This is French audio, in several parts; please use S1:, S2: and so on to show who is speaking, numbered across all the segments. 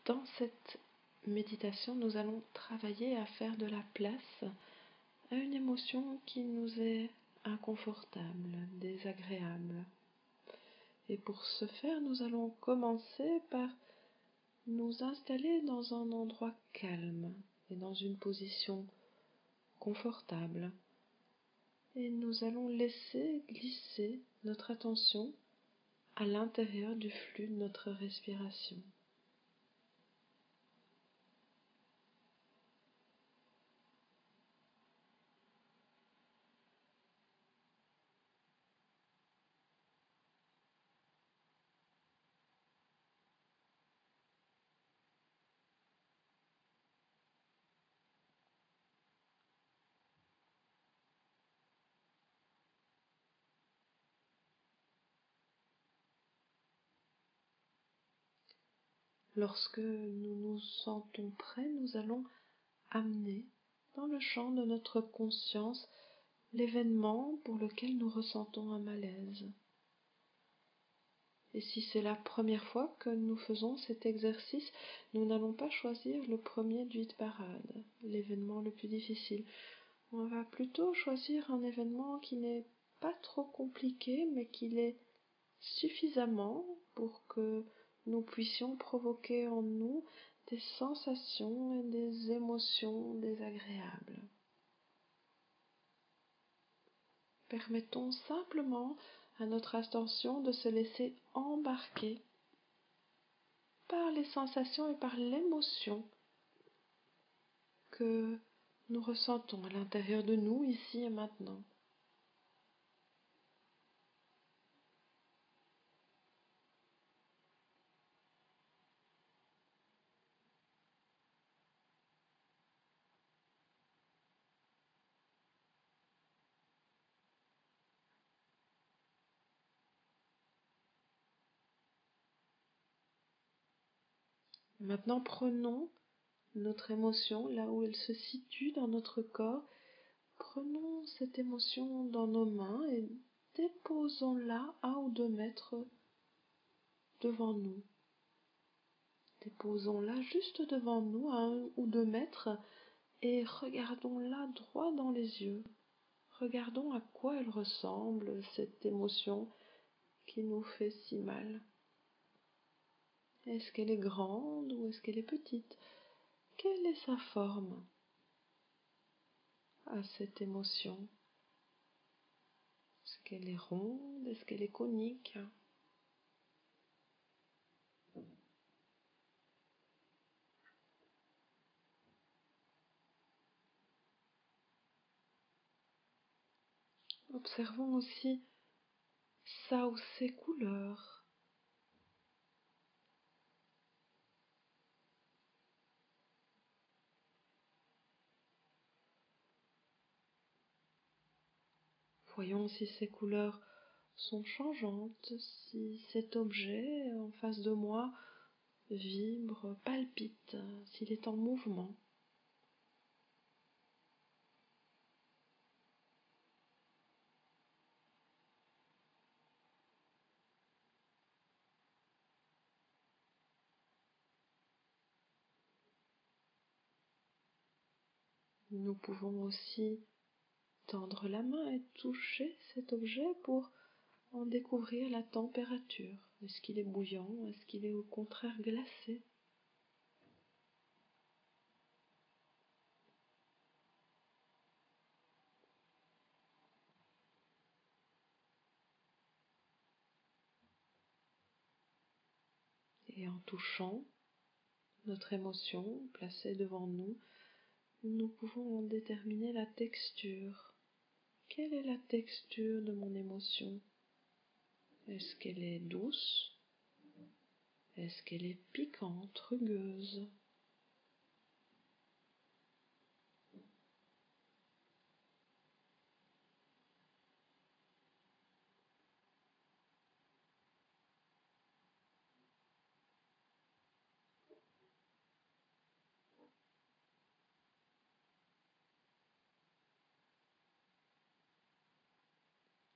S1: Dans cette méditation, nous allons travailler à faire de la place à une émotion qui nous est inconfortable, désagréable. Et pour ce faire, nous allons commencer par nous installer dans un endroit calme et dans une position confortable. Et nous allons laisser glisser notre attention à l'intérieur du flux de notre respiration. Lorsque nous nous sentons prêts, nous allons amener dans le champ de notre conscience l'événement pour lequel nous ressentons un malaise. Et si c'est la première fois que nous faisons cet exercice, nous n'allons pas choisir le premier du hit-parade, l'événement le plus difficile. On va plutôt choisir un événement qui n'est pas trop compliqué, mais qui l'est suffisamment pour que nous puissions provoquer en nous des sensations et des émotions désagréables. Permettons simplement à notre attention de se laisser embarquer par les sensations et par l'émotion que nous ressentons à l'intérieur de nous, ici et maintenant. Maintenant, prenons notre émotion là où elle se situe dans notre corps. Prenons cette émotion dans nos mains et déposons-la 1 ou 2 mètres devant nous. Déposons-la juste devant nous à 1 ou 2 mètres et regardons-la droit dans les yeux. Regardons à quoi elle ressemble, cette émotion qui nous fait si mal. Est-ce qu'elle est grande ou est-ce qu'elle est petite? Quelle est sa forme à cette émotion? Est-ce qu'elle est ronde? Est-ce qu'elle est conique? Observons aussi sa ou ses couleurs. Voyons si ces couleurs sont changeantes, si cet objet en face de moi vibre, palpite, s'il est en mouvement. Nous pouvons aussi tendre la main et toucher cet objet pour en découvrir la température. Est-ce qu'il est bouillant? Est-ce qu'il est au contraire glacé? Et en touchant notre émotion placée devant nous, nous pouvons en déterminer la texture. Quelle est la texture de mon émotion? Est-ce qu'elle est douce? Est-ce qu'elle est piquante, rugueuse?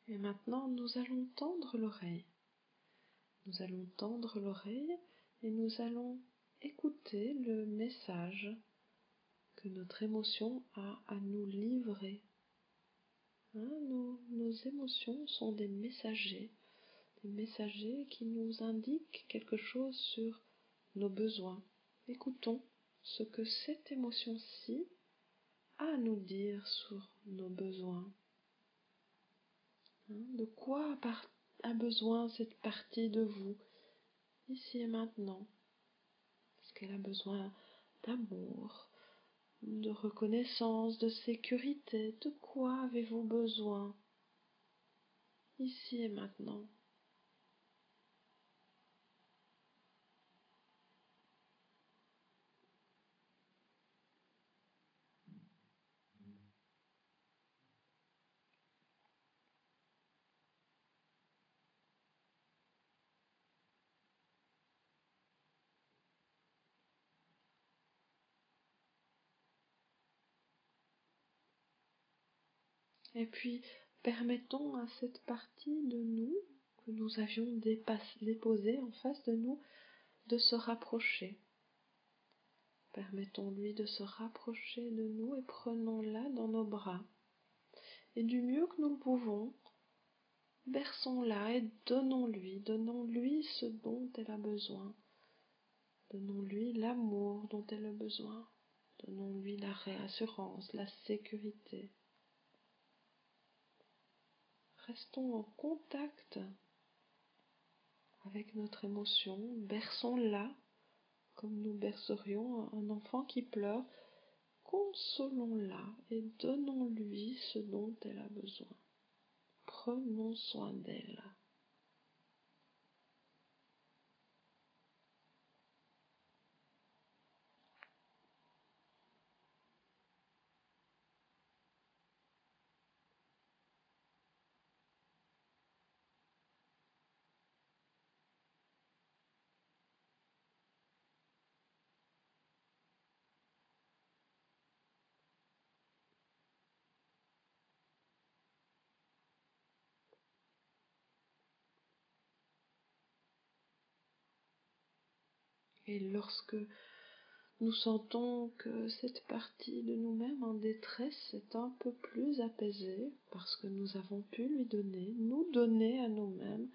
S1: Et maintenant, nous allons tendre l'oreille. Nous allons tendre l'oreille et nous allons écoutez le message que notre émotion a à nous livrer. Nos émotions sont des messagers qui nous indiquent quelque chose sur nos besoins. Écoutons ce que cette émotion-ci a à nous dire sur nos besoins. De quoi a besoin cette partie de vous, ici et maintenant? Est-ce qu'elle a besoin d'amour, de reconnaissance, de sécurité? De quoi avez-vous besoin, ici et maintenant? Et puis, permettons à cette partie de nous que nous avions déposée en face de nous de se rapprocher. Permettons-lui de se rapprocher de nous et prenons-la dans nos bras. Et du mieux que nous le pouvons, berçons-la et donnons-lui ce dont elle a besoin. Donnons-lui l'amour dont elle a besoin. Donnons-lui la réassurance, la sécurité. Restons en contact avec notre émotion, berçons-la comme nous bercerions un enfant qui pleure. Consolons-la et donnons-lui ce dont elle a besoin. Prenons soin d'elle. Et lorsque nous sentons que cette partie de nous-mêmes en détresse est un peu plus apaisée, parce que nous avons pu nous donner à nous-mêmes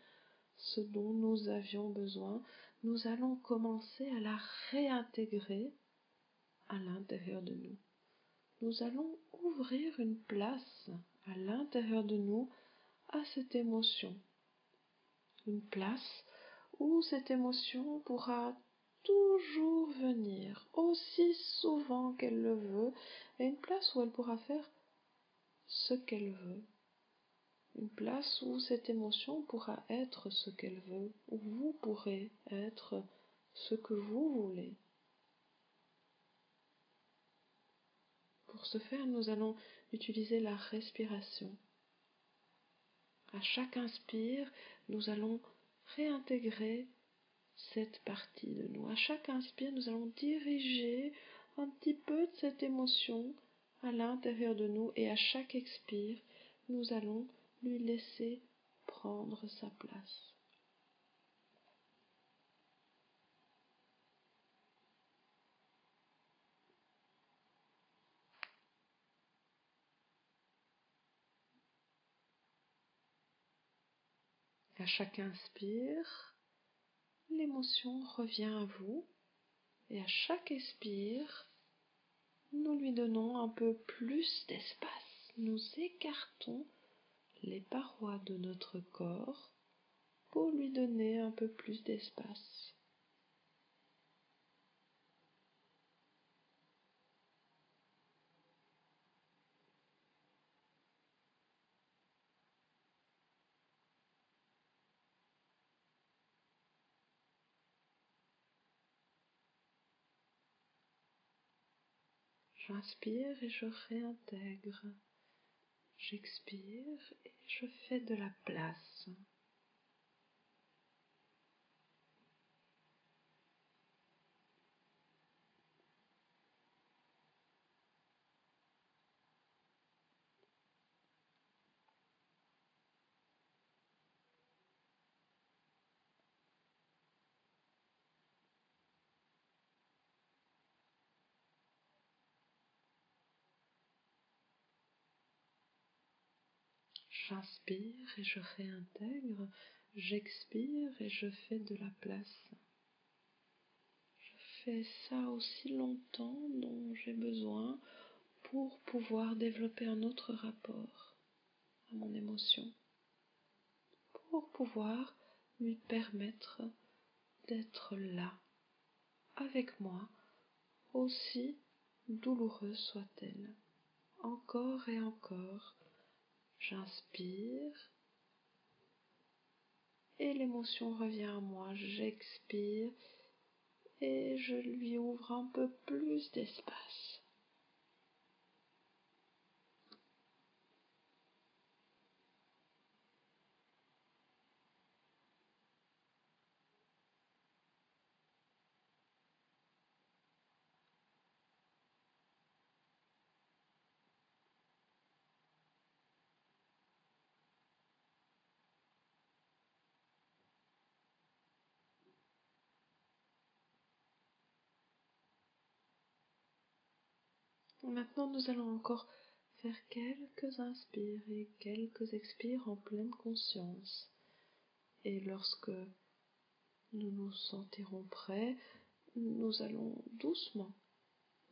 S1: ce dont nous avions besoin, nous allons commencer à la réintégrer à l'intérieur de nous. Nous allons ouvrir une place à l'intérieur de nous à cette émotion. Une place où cette émotion pourra toujours venir, aussi souvent qu'elle le veut, et une place où elle pourra faire ce qu'elle veut. Une place où cette émotion pourra être ce qu'elle veut, où vous pourrez être ce que vous voulez. Pour ce faire, nous allons utiliser la respiration. À chaque inspire, nous allons réintégrer cette partie de nous. À chaque inspire, nous allons diriger un petit peu de cette émotion à l'intérieur de nous et à chaque expire, nous allons lui laisser prendre sa place. À chaque inspire, l'émotion revient à vous et à chaque expire, nous lui donnons un peu plus d'espace. Nous écartons les parois de notre corps pour lui donner un peu plus d'espace. J'inspire et je réintègre. J'expire et je fais de la place. J'inspire et je réintègre, j'expire et je fais de la place. Je fais ça aussi longtemps dont j'ai besoin pour pouvoir développer un autre rapport à mon émotion, pour pouvoir lui permettre d'être là, avec moi, aussi douloureuse soit-elle. Encore et encore, j'inspire et l'émotion revient à moi, j'expire et je lui ouvre un peu plus d'espace. Maintenant, nous allons encore faire quelques inspires et quelques expires en pleine conscience. Et lorsque nous nous sentirons prêts, nous allons doucement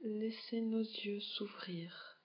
S1: laisser nos yeux s'ouvrir.